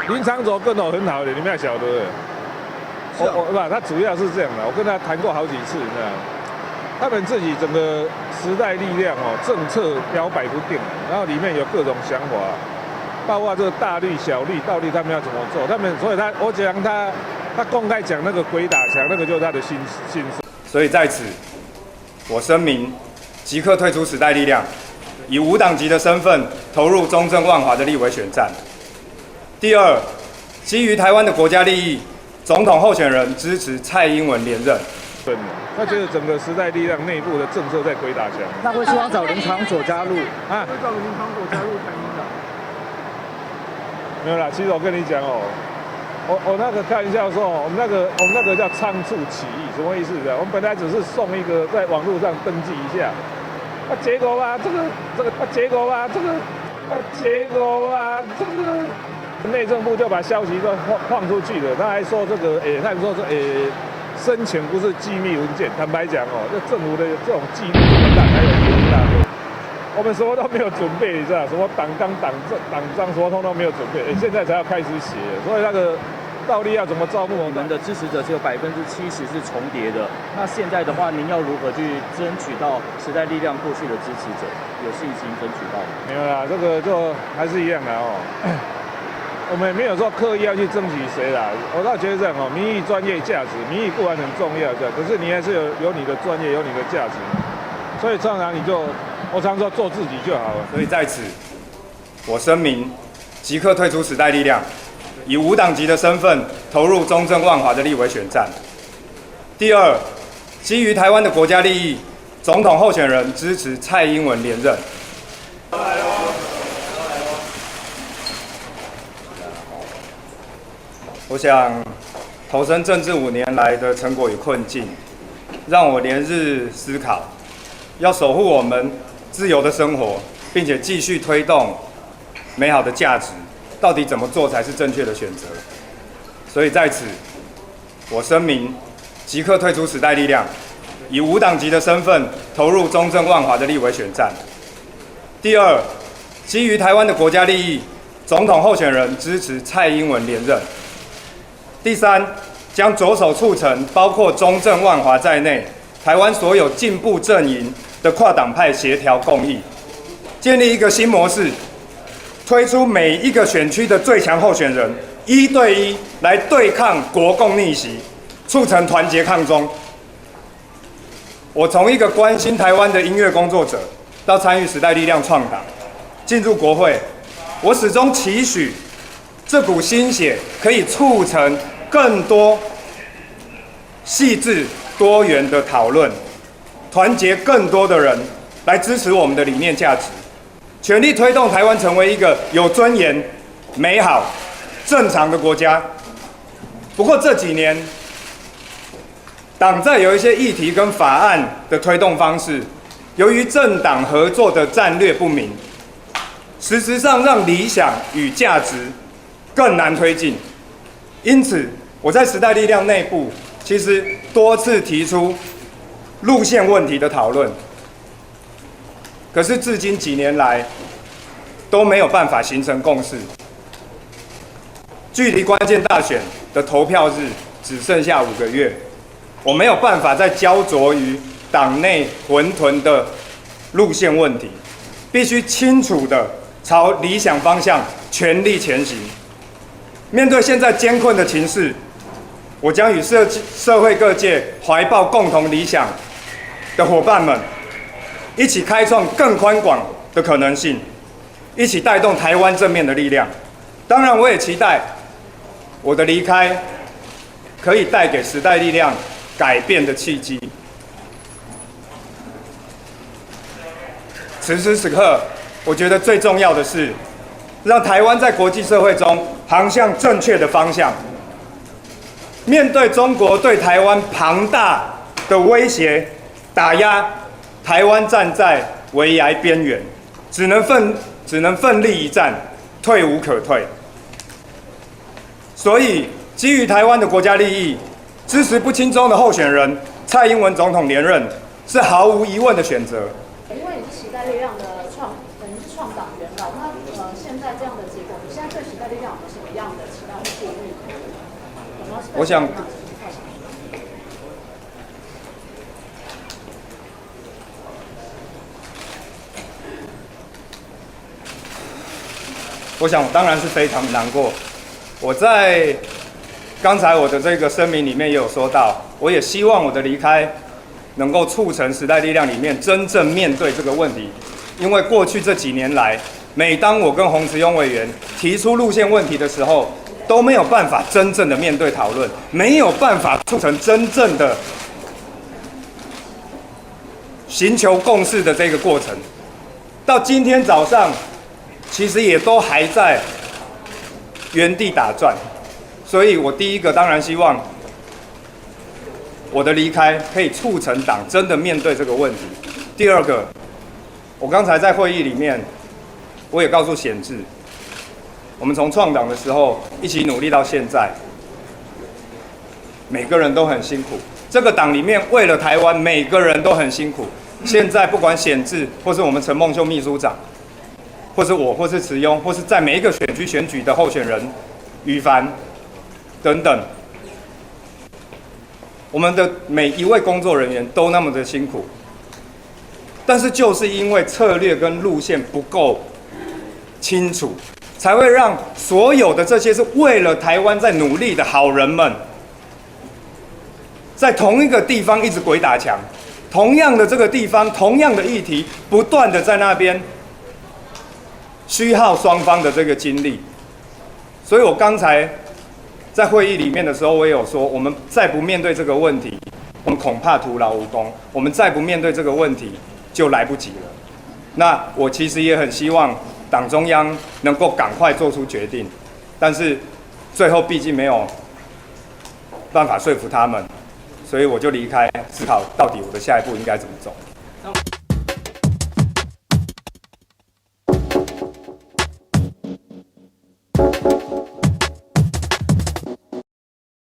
林长佐跟我很好的，你们要晓得。他主要是这样的，我跟他谈过好几次，你知道吗？他们自己整个时代力量政策摇摆不定，然后里面有各种想法，包括这个大绿小绿，到底他们要怎么做？所以我讲他公开讲那个鬼打墙，那个就是他的心声。所以在此，我声明，即刻退出时代力量，以无党籍的身份投入中正万华的立委选战。第二，基于台湾的国家利益，总统候选人支持蔡英文连任。对，他觉得整个时代力量内部的政策在鬼打墙。那会希望找林长佐加入啊？会找林长佐加入台民党？没有啦，其实我跟你讲我那个开玩笑说，我们那个叫仓促起义，什么意思呢？我们本来只是送一个在网络上登记一下，结果吧，结果内政部就把消息都放出去了。他还说他们说申请不是机密文件。坦白讲这政府的这种纪律这么烂，还有多大？我们什么都没有准备，你知道？什么党纲、党章，什么通通没有准备，现在才要开始写。所以那个到底要怎么招募？我们的支持者只有70%是重叠的。那现在的话，您要如何去争取到时代力量过去的支持者？有信心争取到？没有啦，这个就还是一样的我们也没有说刻意要去争取谁啦。我倒觉得这样民意、专业、价值，民意固然很重要，可是你还是有你的专业，有你的价值。所以常常我常说做自己就好了。所以在此，我声明，即刻退出时代力量，以无党籍的身份投入中正万华的立委选战。第二，基于台湾的国家利益，总统候选人支持蔡英文连任。我想，投身政治5年来的成果与困境，让我连日思考，要守护我们自由的生活，并且继续推动美好的价值，到底怎么做才是正确的选择？所以在此，我声明，即刻退出时代力量，以无党籍的身份投入中正万华的立委选战。第二，基于台湾的国家利益，总统候选人支持蔡英文连任。第三，将着手促成包括中正万华在内，台湾所有进步阵营的跨党派协调共议，建立一个新模式，推出每一个选区的最强候选人1对1来对抗国共逆袭，促成团结抗中。我从一个关心台湾的音乐工作者，到参与时代力量创党，进入国会，我始终期许这股心血可以促成更多细致多元的讨论，团结更多的人来支持我们的理念价值，全力推动台湾成为一个有尊严、美好、正常的国家。不过这几年，党在有一些议题跟法案的推动方式，由于政党合作的战略不明，实质上让理想与价值更难推进。因此，我在时代力量内部其实多次提出路线问题的讨论，可是至今几年来都没有办法形成共识。距离关键大选的投票日只剩下5个月，我没有办法再焦灼于党内混沌的路线问题，必须清楚地朝理想方向全力前行。面对现在艰困的情势，我将与社会各界怀抱共同理想的伙伴们，一起开创更宽广的可能性，一起带动台湾正面的力量。当然，我也期待我的离开可以带给时代力量改变的契机。此时此刻，我觉得最重要的是，让台湾在国际社会中航向正确的方向。面对中国对台湾庞大的威胁打压，台湾站在危崖边缘，只能奋力一战，退无可退。所以，基于台湾的国家利益，支持不亲中的候选人蔡英文总统连任是毫无疑问的选择。因为你是时代力量的等于是创党元老，那现在这样的结果，你现在对时代力量有什么样样的期待会过日？我想，我当然是非常难过。我在刚才我的这个声明里面也有说到，我也希望我的离开能够促成时代力量里面真正面对这个问题。因为过去这几年来，每当我跟洪慈庸委员提出路线问题的时候，都没有办法真正的面对讨论，没有办法促成真正的寻求共识的这个过程。到今天早上，其实也都还在原地打转。所以我第一个当然希望我的离开可以促成党真的面对这个问题。第二个，我刚才在会议里面，我也告诉显智，我们从创党的时候一起努力到现在，每个人都很辛苦。这个党里面为了台湾，每个人都很辛苦。现在不管显智，或是我们陈梦秀秘书长，或是我，或是慈庸，或是在每一个选区选举的候选人羽凡等等，我们的每一位工作人员都那么的辛苦。但是就是因为策略跟路线不够清楚，才会让所有的这些是为了台湾在努力的好人们，在同一个地方一直鬼打墙，同样的这个地方，同样的议题，不断的在那边虚耗双方的这个精力。所以我刚才在会议里面的时候，我也有说，我们再不面对这个问题，我们恐怕徒劳无功；我们再不面对这个问题，就来不及了。那我其实也很希望党中央能够赶快做出决定，但是最后毕竟没有办法说服他们，所以我就离开，思考到底我的下一步应该怎么走。